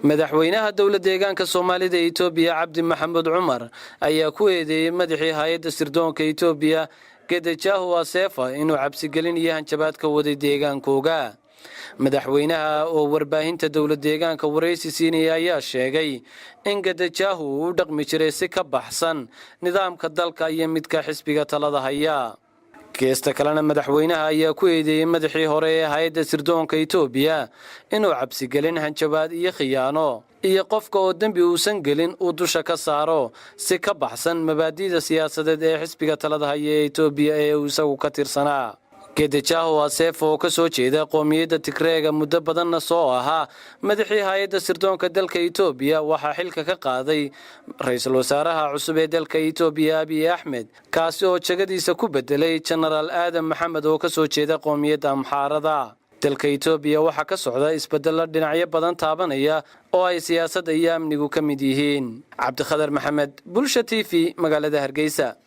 madaxweynaha dowladda deegaanka Soomaalida Itoobiya Cabdi Maxamed Cumar ayaa ku eedeeyay madaxii hay'adda sirdoonka Itoobiya Getachew Assefa inuu cabsi gelin iyo hanjabaad ka waday deegaankooga. madaxweynaha oo warbaahinta dowladda deegaanka wareysi siinaya ayaa sheegay in Getachew uu dhaqmi jiray si ka baxsan nidaamka dalka iyo midka xisbiga talada haya. geesta kalena madaxweynaha ayaa ku eedeeyay madaxii hore ee hay'adda sirdoonka Itoobiya inuu cabsi gelin hanjabaad iyo khiyaano iyo qofka oo dambi uusan gelin uu dusha ka saaro si ka baxsan mabaadi'da siyaasadeed ee xisbiga talada haya ee Itoobiya ee uu isagu ka tirsanaa. Getachew Assefa oo ka soo jeeda qoomiyadda Tigreega muddo badanna soo ahaa madaxii hay'adda sirdoonka dalka Itoobiya waxaa xilka ka qaaday ra'iisul wasaaraha cusub ee dalka Itoobiya Abiy Ahmed kaasi oo jagadiisa ku bedelay General Adam Maxamed oo ka soo jeeda qoomiyadda Amxaarada. dalka Itoobiya waxaa ka socda isbeddello dhinacyo badan taabanaya oo ay siyaasadda iyo amnigu ka mid yihiin. Cabdi Khadar Maxamed, Bulsha TV, magaalada Hargeysa.